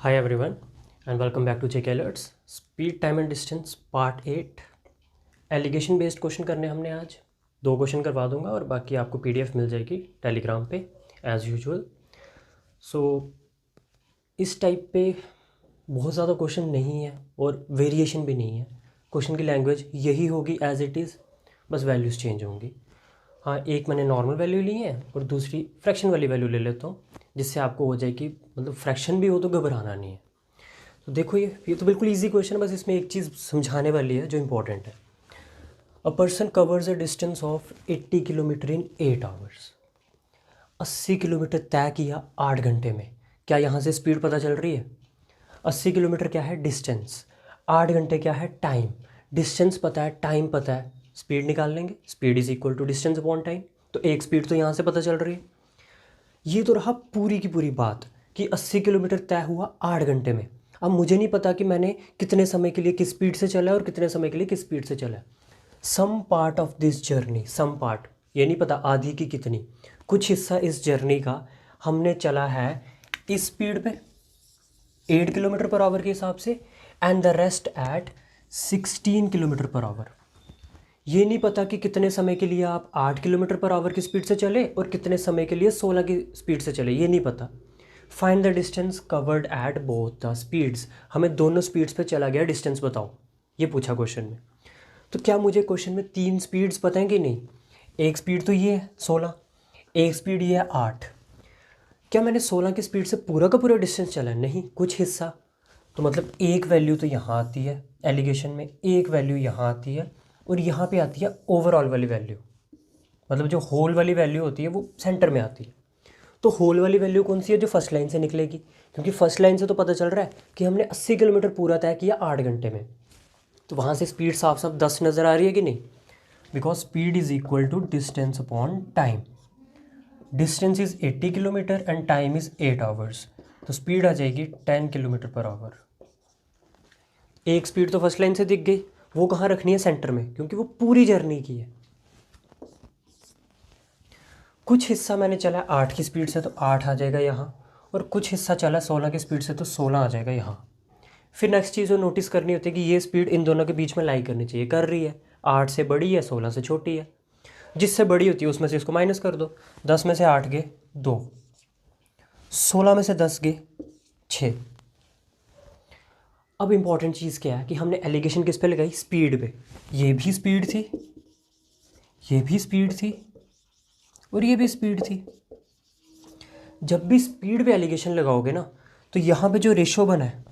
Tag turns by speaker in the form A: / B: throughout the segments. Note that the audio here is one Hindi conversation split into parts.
A: Hi everyone and welcome back to JK Alerts. Speed, time and distance part 8 allegation based question करने हमने आज 2 क्वेश्चन करवा दूंगा और बाकी आपको पीडीएफ मिल जाएगी टेलीग्राम पे एज़ यूजुअल. सो इस टाइप पे बहुत ज़्यादा क्वेश्चन नहीं है और वेरिएशन भी नहीं है. क्वेश्चन की लैंग्वेज यही होगी एज इट इज़, बस वैल्यूज़ चेंज होंगी. हाँ, एक मैंने नॉर्मल वैल्यू ली है और दूसरी फ्रैक्शन वाली वैल्यू ले लेता हूँ, जिससे आपको हो जाए कि मतलब फ्रैक्शन भी हो तो घबराना नहीं है. तो देखो ये तो बिल्कुल इजी क्वेश्चन है, बस इसमें एक चीज़ समझाने वाली है जो इम्पोर्टेंट है. A person covers a distance of 80 kilometre in 8 hours. 80 kilometre तय किया 8 घंटे में. क्या यहाँ से स्पीड पता चल रही है? 80 किलोमीटर क्या है? डिस्टेंस. 8 घंटे क्या है? टाइम. डिस्टेंस पता है, टाइम पता है, स्पीड निकाल लेंगे. Speed is equal to distance upon time. तो एक स्पीड तो यहाँ से पता चल रही है. ये तो रहा पूरी की पूरी बात कि 80 किलोमीटर तय हुआ 8 घंटे में. अब मुझे नहीं पता कि मैंने कितने समय के लिए किस स्पीड से चला है और कितने समय के लिए किस स्पीड से चला है. Some part of this journey, some part ये नहीं पता आधी की कितनी, कुछ हिस्सा इस जर्नी का हमने चला है इस स्पीड पे 8 किलोमीटर पर आवर के हिसाब से and the rest at 16 kilometre per hour. ये नहीं पता कि कितने समय के लिए आप 8 किलोमीटर पर आवर की स्पीड से चले और कितने समय के लिए 16 की स्पीड से चले, ये नहीं पता. Find the distance covered at both the speeds. हमें दोनों स्पीड्स पे चला गया डिस्टेंस बताओ, ये पूछा क्वेश्चन में. तो क्या मुझे क्वेश्चन में 3 स्पीड्स पता हैं कि नहीं? एक स्पीड तो ये है 16, एक स्पीड ये है 8. क्या मैंने 16 की स्पीड से पूरा का पूरा डिस्टेंस चला है? नहीं, कुछ हिस्सा. तो मतलब एक वैल्यू तो यहाँ आती है एलिगेशन में, एक वैल्यू यहाँ आती है और यहाँ पे आती है ओवरऑल वाली वैल्यू. मतलब जो होल वाली वैल्यू होती है वो सेंटर में आती है. तो होल वाली वैल्यू कौन सी है? जो फर्स्ट लाइन से निकलेगी, क्योंकि फर्स्ट लाइन से तो पता चल रहा है कि हमने 80 किलोमीटर पूरा तय किया 8 घंटे में. तो वहाँ से स्पीड साफ साफ 10 नज़र आ रही है कि नहीं? Because speed is equal to distance upon time. Distance is 80 kilometre and time is 8 hours. तो स्पीड आ जाएगी 10 किलोमीटर पर आवर. एक स्पीड तो फर्स्ट लाइन से दिख गई, वो कहाँ रखनी है? सेंटर में, क्योंकि वो पूरी जर्नी की है. कुछ हिस्सा मैंने चला 8 की स्पीड से तो 8 आ जाएगा यहाँ, और कुछ हिस्सा चला 16 की स्पीड से तो 16 आ जाएगा यहाँ. फिर नेक्स्ट चीज़ जो नोटिस करनी होती है कि ये स्पीड इन दोनों के बीच में लाई करनी चाहिए, कर रही है. 8 से बड़ी है, 16 से छोटी है. जिससे बड़ी होती है उसमें से इसको माइनस कर दो. 10 में से 8 गए 2, 16 में से 10 गए 6. अब इंपॉर्टेंट चीज़ क्या है कि हमने एलिगेशन किस पे लगाई? स्पीड पे. ये भी स्पीड थी, ये भी स्पीड थी और ये भी स्पीड थी. जब भी स्पीड पे एलिगेशन लगाओगे ना, तो यहाँ पे जो रेशो बना है,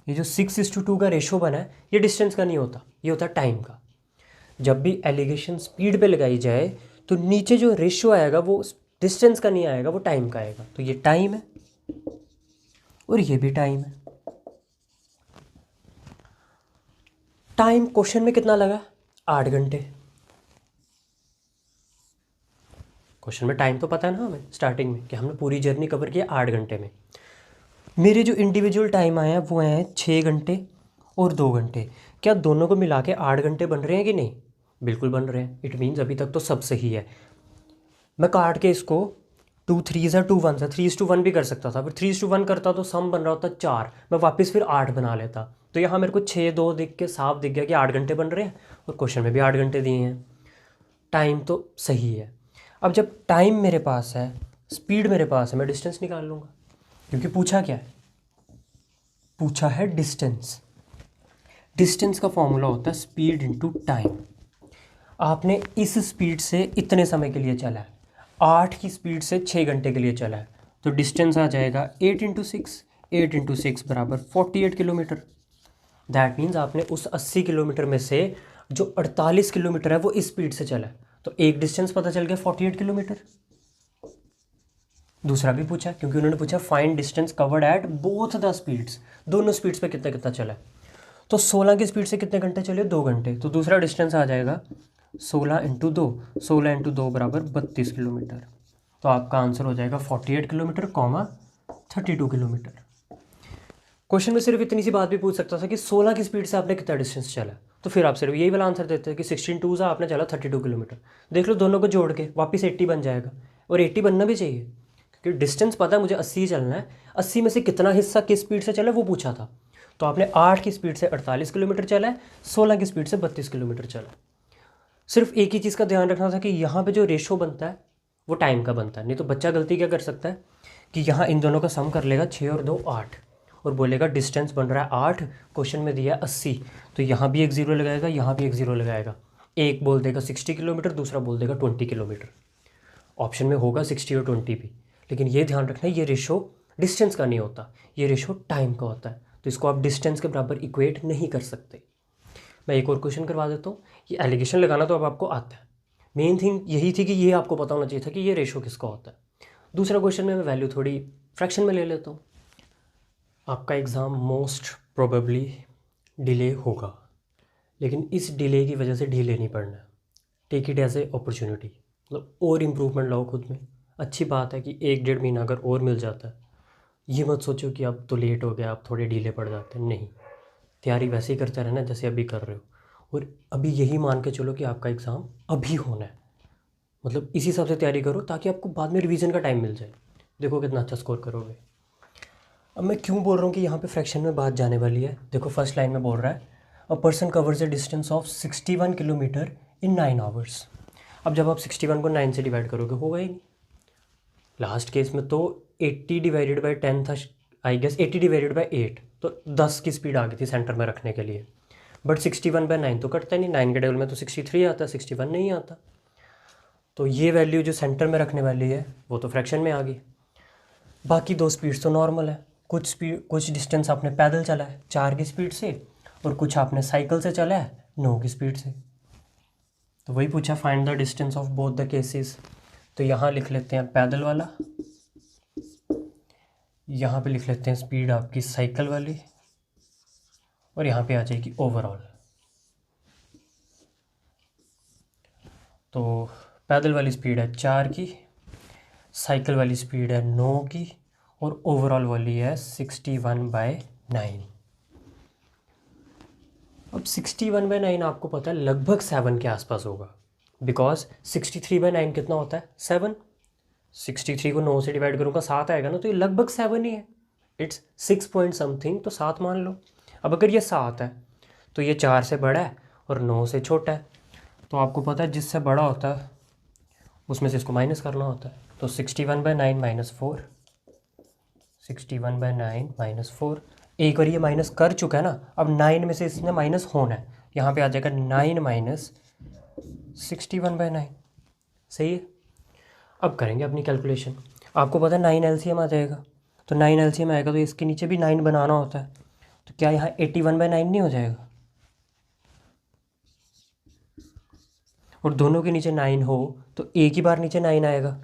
A: ये जो 6:2 का रेशो बना है, ये डिस्टेंस का नहीं होता, ये होता है टाइम का. जब भी एलिगेशन स्पीड पे लगाई जाए तो नीचे जो रेशो आएगा वो डिस्टेंस का नहीं आएगा, वो टाइम का आएगा. तो ये टाइम है और ये भी टाइम है. टाइम क्वेश्चन में कितना लगा? 8 घंटे. क्वेश्चन में टाइम तो पता है ना हमें स्टार्टिंग में कि हमने पूरी जर्नी कवर किया 8 घंटे में. मेरे जो इंडिविजुअल टाइम आए हैं वो हैं 6 घंटे और 2 घंटे. क्या दोनों को मिला के 8 घंटे बन रहे हैं कि नहीं? बिल्कुल बन रहे हैं. इट मीन्स अभी तक तो सब सही है. मैं काट के इसको 2 3 2 1 3:1 भी कर सकता था, फिर 3:1 करता तो सम बन रहा होता 4, मैं वापस फिर 8 बना लेता. तो यहाँ मेरे को 6 2 दिख के साफ दिख गया कि 8 घंटे बन रहे हैं और क्वेश्चन में भी 8 घंटे दिए हैं. टाइम तो सही है. अब जब टाइम मेरे पास है, स्पीड मेरे पास है, मैं डिस्टेंस निकाल लूँगा, क्योंकि पूछा क्या है? पूछा है डिस्टेंस. डिस्टेंस का फॉर्मूला होता है स्पीड इंटू टाइम. आपने इस स्पीड से इतने समय के लिए चला है, 8 की स्पीड से 6 घंटे के लिए चला है, तो डिस्टेंस आ जाएगा 8 इंटू 6. 8 इंटू 6 बराबर 48 किलोमीटर. दैट मीन्स आपने उस 80 किलोमीटर में से जो 48 किलोमीटर है वो इस स्पीड से चला है, तो एक डिस्टेंस पता चल गया 48 किलोमीटर. दूसरा भी पूछा, क्योंकि उन्होंने पूछा find distance covered at both the speeds. दोनों स्पीड्स पे कितना कितना चला है. तो 16 की स्पीड से कितने घंटे चले? 2 घंटे. तो दूसरा डिस्टेंस आ जाएगा 16 इंटू 2. 16 इंटू 2 बराबर 32 किलोमीटर. तो आपका आंसर हो जाएगा 48 किलोमीटर 32 किलोमीटर. क्वेश्चन में सिर्फ इतनी सी बात भी पूछ सकता था कि 16 की स्पीड से आपने कितना डिस्टेंस चला, तो फिर आप सिर्फ यही वाला आंसर देते हैं कि 16 2 आपने चला 32 किलोमीटर. देख लो दोनों को जोड़ के वापस 80 बन जाएगा, और 80 बनना भी चाहिए क्योंकि डिस्टेंस पता है मुझे 80 चलना है, 80 में से कितना हिस्सा किस स्पीड से चला है वो पूछा था। तो आपने 8 की स्पीड से 48 किलोमीटर चला है, 16 की स्पीड से 32 किलोमीटर चला है। सिर्फ एक ही चीज़ का ध्यान रखना था कि यहाँ पे जो रेशो बनता है वो टाइम का बनता है। नहीं तो बच्चा गलती क्या कर सकता है कि यहाँ इन दोनों का सम कर लेगा, 6 और 2 8, और बोलेगा डिस्टेंस बन रहा है 8, क्वेश्चन में दिया है 80, तो यहाँ भी एक ज़ीरो लगाएगा, यहाँ भी एक ज़ीरो लगाएगा। एक बोल देगा 60 किलोमीटर, दूसरा बोल देगा 20 किलोमीटर। ऑप्शन में होगा 60 और 20 भी, लेकिन ये ध्यान रखना है ये रेशो डिस्टेंस का नहीं होता, ये रेशो टाइम का होता है। तो इसको आप डिस्टेंस के बराबर इक्वेट नहीं कर सकते। मैं एक और क्वेश्चन करवा देता हूँ। ये एलिगेशन लगाना तो अब आपको आता है, मेन थिंग यही थी कि ये आपको पता होना चाहिए था कि ये रेशो किसका होता है। दूसरा क्वेश्चन में मैं वैल्यू थोड़ी फ्रैक्शन में ले लेता हूँ। आपका एग्ज़ाम मोस्ट प्रोबेबली डिले होगा, लेकिन इस डिले की वजह से डिले नहीं पड़ना है। Take it as a opportunity, मतलब और इम्प्रूवमेंट लाओ खुद में। अच्छी बात है कि 1-1.5 महीना अगर और मिल जाता है, ये मत सोचो कि अब तो लेट हो गया, अब थोड़े डिले पड़ जाते हैं। नहीं, तैयारी वैसे ही करते रहना जैसे अभी कर रहे हो, और अभी यही मान के चलो कि आपका एग्ज़ाम अभी होना है, मतलब इसी हिसाब से तैयारी करो ताकि आपको बाद में रिवीजन का टाइम मिल जाए। देखो कितना अच्छा स्कोर करोगे। अब मैं क्यों बोल रहा हूँ कि यहाँ पे फ्रैक्शन में बात जाने वाली है। देखो फर्स्ट लाइन में बोल रहा है a person covers a distance of 61 kilometre in 9 hours. अब जब आप 61 को 9 से डिवाइड करोगे होगा ही नहीं। लास्ट केस में तो 80 डिवाइडेड बाई 10 था, आई गेस 80 डिवाइडेड बाई 8, तो 10 की स्पीड आ गई थी सेंटर में रखने के लिए। बट 61/9 तो कटता नहीं, 9 के टेबल में तो 63 आता, 61 नहीं आता। तो ये वैल्यू जो सेंटर में रखने वाली है वो तो फ्रैक्शन में आ गई। बाकी दो स्पीड्स तो नॉर्मल है। कुछ डिस्टेंस आपने पैदल चला है 4 की स्पीड से, और कुछ आपने साइकिल से चला है 9 की स्पीड से। तो वही पूछा find the distance of both the cases. तो यहाँ लिख लेते हैं पैदल वाला, यहाँ पे लिख लेते हैं स्पीड आपकी साइकिल वाली, और यहाँ पे आ जाएगी ओवरऑल। तो पैदल वाली स्पीड है 4 की, साइकिल वाली स्पीड है 9 की, और ओवरऑल वाली है 61/9। अब 61/9 आपको पता है लगभग 7 के आसपास होगा, बिकॉज 63/9 कितना होता है 7। 63 को 9 से डिवाइड करूँगा 7 आएगा ना, तो ये लगभग 7 ही है। इट्स 6 पॉइंट समथिंग, तो 7 मान लो। अब अगर ये 7 है तो ये 4 से बड़ा है और 9 से छोटा है, तो आपको पता है जिससे बड़ा होता है उसमें से इसको माइनस करना होता है। तो 61/9 माइनस 4, 61/9 माइनस 4। एक बार ये माइनस कर चुका है ना, अब 9 में से इसने माइनस होना है, यहाँ पे आ जाएगा 9 माइनस 61/9। सही है। अब करेंगे अपनी कैलकुलेशन। आपको पता है 9 एलसीएम आ जाएगा, तो 9 एलसीएम आएगा तो इसके नीचे भी 9 बनाना होता है। तो क्या यहाँ 81/9 नहीं हो जाएगा? और दोनों के नीचे 9 हो तो एक ही बार नीचे 9 आएगा।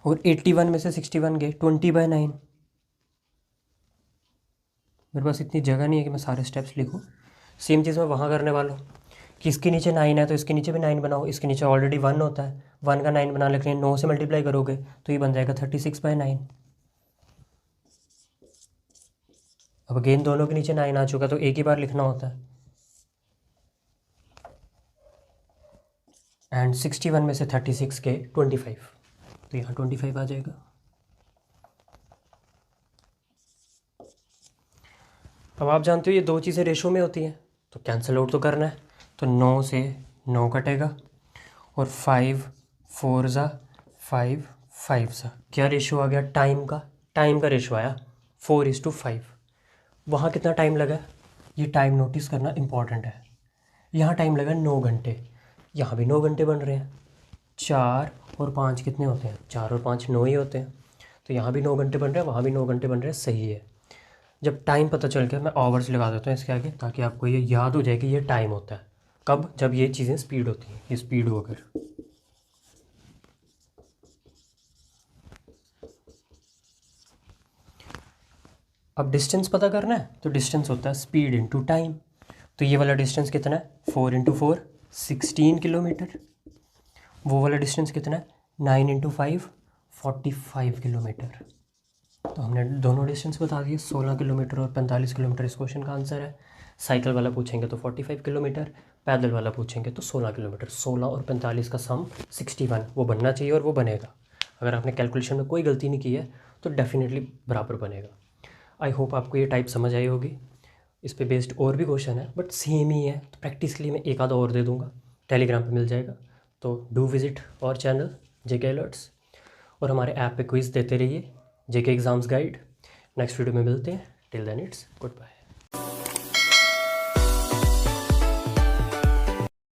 A: और 81 में से 61 गए 20/9। मेरे पास इतनी जगह नहीं है कि मैं सारे स्टेप्स लिखूँ। सेम चीज़ मैं वहाँ करने वाला हूँ कि इसके नीचे 9 है तो इसके नीचे भी 9 बनाओ। इसके नीचे ऑलरेडी 1 होता है, 1 का 9 बना लेते 9 से मल्टीप्लाई करोगे तो ये बन जाएगा 36/9। अब अगेन दोनों के नीचे 9 आ चुका तो एक ही बार लिखना होता है। एंड 61 में से 36 के 25, तो यहाँ 25 आ जाएगा। अब आप जानते हो ये दो चीज़ें रेशो में होती हैं तो कैंसिल आउट तो करना है। तो 9 से 9 कटेगा, और 5 4 ज़ा 5 5 ज़ा क्या रेशो आ गया टाइम का रेशो आया 4:5। वहाँ कितना टाइम लगा, ये टाइम नोटिस करना इम्पॉर्टेंट है। यहाँ टाइम लगा 9 घंटे, यहाँ भी 9 घंटे बन रहे हैं। 4 और 5 कितने होते हैं, 4 और 5 9 ही होते हैं। तो यहाँ भी 9 घंटे बन रहे हैं, वहाँ भी 9 घंटे बन रहे हैं। सही है। जब टाइम पता चल गया मैं आवर्स लगा देता हूँ इसके आगे, ताकि आपको ये याद हो जाए कि ये टाइम होता है कब, जब ये चीज़ें स्पीड होती हैं। ये स्पीड हो अगर, अब डिस्टेंस पता करना है तो डिस्टेंस होता है स्पीड इनटू टाइम। तो ये वाला डिस्टेंस कितना है 4 × 4 16 किलोमीटर। वो वाला डिस्टेंस कितना है 9 × 5 45 किलोमीटर। तो हमने दोनों डिस्टेंस बता दिए, 16 किलोमीटर और 45 किलोमीटर इस क्वेश्चन का आंसर है। साइकिल वाला पूछेंगे तो 45 किलोमीटर, पैदल वाला पूछेंगे तो 16 किलोमीटर। 16 और 45 का सम 61, वो बनना चाहिए और वो बनेगा। अगर आपने कैलकुलेशन में कोई गलती नहीं की है तो डेफिनेटली बराबर बनेगा। आई होप आपको ये टाइप समझ आई होगी। इस पे बेस्ड और भी क्वेश्चन है बट सेम ही है, तो प्रैक्टिस के लिए मैं एक आधा और दे दूँगा, टेलीग्राम पे मिल जाएगा। तो do visit our channel JK alerts, और हमारे ऐप पे क्विज़ देते रहिए, JK exams guide. Next video में मिलते हैं। Till then it's good bye.